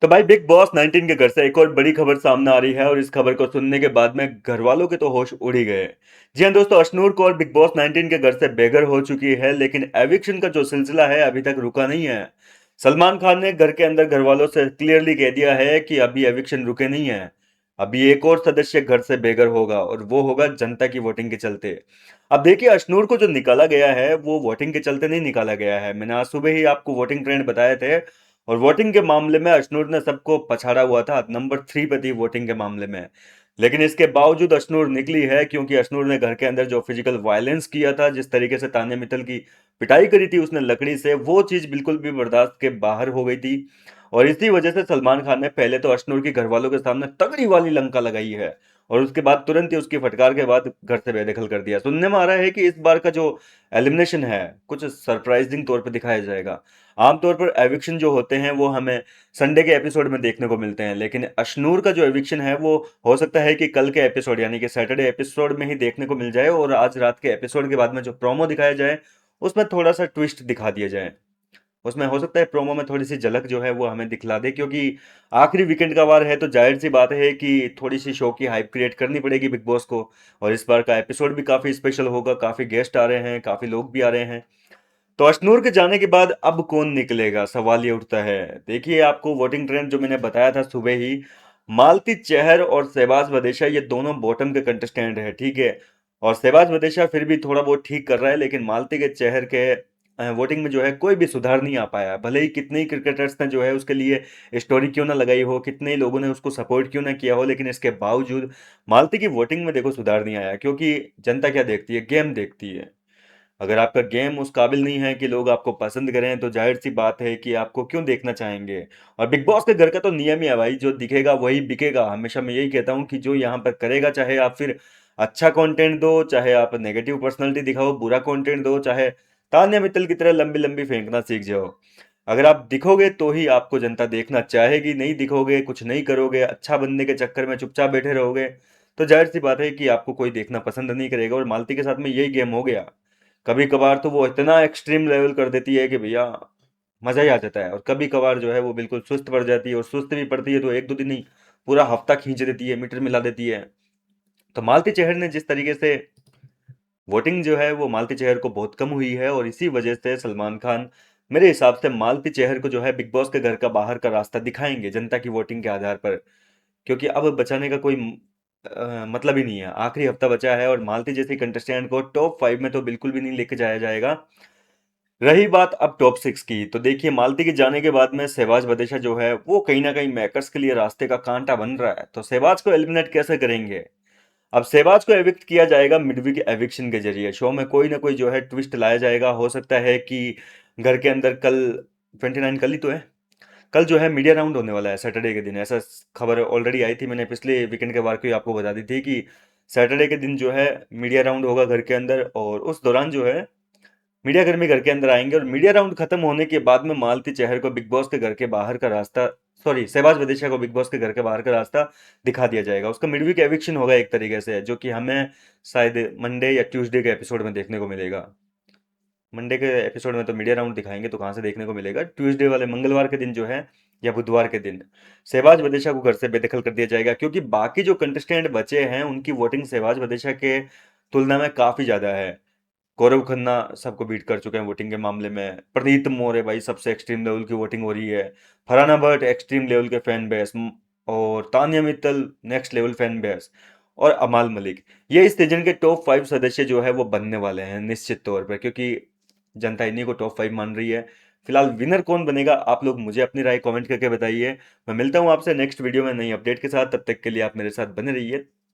तो भाई big boss 19 के घर से एक और बड़ी खबर सामने आ रही है और इस खबर को सुनने के बाद में घर वालों के तो होश उड़ ही गए। जी हाँ दोस्तों, अशनूर कौर बिग बॉस 19 के घर से बेघर हो चुकी है, लेकिन एविक्शन का जो सिलसिला है अभी तक रुका नहीं है। सलमान खान ने घर के अंदर घर वालों से क्लियरली कह दिया है कि अभी एविक्शन रुके नहीं है। अभी एक और सदस्य घर से बेघर होगा और वो होगा जनता की वोटिंग के चलते। अब देखिए, अशनूर को जो निकाला गया है वो वोटिंग के चलते नहीं निकाला गया है। मैंने आज सुबह ही आपको वोटिंग ट्रेंड बताए थे और वोटिंग के मामले में अशनूर ने सबको पछाड़ा हुआ था, नंबर 3 पे थी वोटिंग के मामले में। लेकिन इसके बावजूद अशनूर निकली है, क्योंकि अशनूर ने घर के अंदर जो फिजिकल वायलेंस किया था, जिस तरीके से तान्या मित्तल की पिटाई करी थी उसने लकड़ी से, वो चीज बिल्कुल भी बर्दाश्त के बाहर हो गई थी। और इसी वजह से सलमान खान ने पहले तो अशनूर की घर वालों के सामने तगड़ी वाली लंका लगाई है और उसके बाद तुरंत ही उसकी फटकार के बाद घर से बेदखल कर दिया। सुनने में आ रहा है कि इस बार का जो एलिमिनेशन है कुछ सरप्राइजिंग तौर पर दिखाया जाएगा। आमतौर पर एविक्शन जो होते हैं वो हमें संडे के एपिसोड में देखने को मिलते हैं, लेकिन अशनूर का जो एविक्शन है वो हो सकता है कि कल के एपिसोड यानी कि सैटरडे एपिसोड में ही देखने को मिल जाए और आज रात के एपिसोड के बाद में जो प्रोमो दिखाया जाए उसमें थोड़ा सा ट्विस्ट दिखा दिया जाए। उसमें हो सकता है प्रोमो में थोड़ी सी झलक जो है वो हमें दिखला दे, क्योंकि आखिरी वीकेंड का वार है तो जाहिर सी बात है कि थोड़ी सी शो की हाइप क्रिएट करनी पड़ेगी बिग बॉस को। और इस बार का एपिसोड भी काफी स्पेशल होगा, काफी गेस्ट आ रहे हैं, काफी लोग भी आ रहे हैं। तो अशनूर के जाने के बाद अब कौन निकलेगा, सवाल ये उठता है। देखिए, आपको वोटिंग ट्रेंड जो मैंने बताया था सुबह ही, मालती चहर और शहबाज वदेशा ये दोनों बॉटम के कंटेस्टेंट है, ठीक है। और शहबाज वदेशा फिर भी थोड़ा बहुत ठीक कर रहा है, लेकिन मालती के चहर के वोटिंग में जो है कोई भी सुधार नहीं आ पाया। भले ही कितने ही क्रिकेटर्स ने जो है उसके लिए स्टोरी क्यों ना लगाई हो, कितने ही लोगों ने उसको सपोर्ट क्यों ना किया हो, लेकिन इसके बावजूद मालती की वोटिंग में देखो सुधार नहीं आया। क्योंकि जनता क्या देखती है, गेम देखती है। अगर आपका गेम उस काबिल नहीं है कि लोग आपको पसंद करें तो जाहिर सी बात है कि आपको क्यों देखना चाहेंगे। और बिग बॉस के घर का तो नियम ही है भाई, जो दिखेगा वही बिकेगा। हमेशा मैं यही कहता हूँ कि जो यहाँ पर करेगा, चाहे आप फिर अच्छा कंटेंट दो, चाहे आप नेगेटिव पर्सनालिटी दिखाओ, बुरा कंटेंट दो, चाहे तान्या मित्तल की तरह लंबी लंबी फेंकना सीख जाओ, अगर आप दिखोगे तो ही आपको जनता देखना चाहेगी। नहीं दिखोगे, कुछ नहीं करोगे, अच्छा बनने के चक्कर में चुपचाप बैठे रहोगे, तो जाहिर सी बात है कि आपको कोई देखना पसंद नहीं करेगा। और मालती के साथ में यही गेम हो गया। कभी कभार तो वो इतना एक्सट्रीम लेवल कर देती है कि भैया मजा ही आ जाता है, और कभी कभार जो है वो बिल्कुल सुस्त पड़ जाती है, और सुस्त भी पड़ती है तो एक दो दिन नहीं, पूरा हफ्ता खींच देती है, मीटर मिला देती है। तो मालती चहर ने जिस तरीके से वोटिंग जो है वो मालती चहर को बहुत कम हुई है, और इसी वजह से सलमान खान मेरे हिसाब से मालती चहर को जो है बिग बॉस के घर का बाहर का रास्ता दिखाएंगे जनता की वोटिंग के आधार पर। क्योंकि अब बचाने का कोई मतलब ही नहीं है, आखिरी हफ्ता बचा है और मालती जैसी कंटेस्टेंट को टॉप 5 में तो बिल्कुल भी नहीं लेके जाया जाएगा। रही बात अब टॉप 6 की, तो देखिए मालती के जाने के बाद में शहबाज बदेशा जो है वो कहीं ना कहीं मैकर्स के लिए रास्ते का कांटा बन रहा है। तो शहबाज को एलिमिनेट कैसे करेंगे? अब शहबाज को एविक्ट किया जाएगा मिडवीक एविक्शन के जरिए। शो में कोई ना कोई जो है ट्विस्ट लाया जाएगा। हो सकता है कि घर के अंदर कल 29 कल ही तो है, कल जो है मीडिया राउंड होने वाला है सैटरडे के दिन, ऐसा खबर ऑलरेडी आई थी। मैंने पिछले वीकेंड के बारे को ही आपको बता दी थी कि सैटरडे के दिन जो है मीडिया राउंड होगा घर के अंदर, और उस दौरान जो है मीडिया कर्मी घर के अंदर आएंगे। और मीडिया राउंड खत्म होने के बाद में मालती चहर को बिग बॉस के घर के बाहर का रास्ता, सॉरी शहबाज विदिशा को बिग बॉस के घर के बाहर का रास्ता दिखा दिया जाएगा। उसका मिडवीक एविक्शन होगा एक तरीके से, जो कि हमें शायद मंडे या ट्यूसडे के एपिसोड में देखने को मिलेगा। मंडे के एपिसोड में तो मीडिया राउंड दिखाएंगे तो कहाँ से देखने को मिलेगा, ट्यूसडे वाले मंगलवार के दिन जो है या बुधवार के दिन शहबाज विदिशा को घर से बेदखल कर दिया जाएगा। क्योंकि बाकी जो कंटेस्टेंट बचे हैं उनकी वोटिंग शहबाज विदिशा के तुलना में काफी ज्यादा है। गौरव खन्ना सबको बीट कर चुके हैं वोटिंग के मामले में। प्रनीत मोरे भाई सबसे एक्सट्रीम लेवल की वोटिंग हो रही है। फरहाना भट्ट एक्सट्रीम लेवल के फैन बेस, और Tania Mittal next level fan base, और अमाल मलिक, ये इस सीजन के टॉप 5 सदस्य जो है वो बनने वाले हैं निश्चित तौर पर, क्योंकि जनता इन्हीं को टॉप 5 मान रही है। फिलहाल विनर कौन बनेगा, आप लोग मुझे अपनी राय कमेंट करके बताइए। मैं मिलता हूं आपसे नेक्स्ट वीडियो में नई अपडेट के साथ, तब तक के लिए आप मेरे साथ बने रहिए।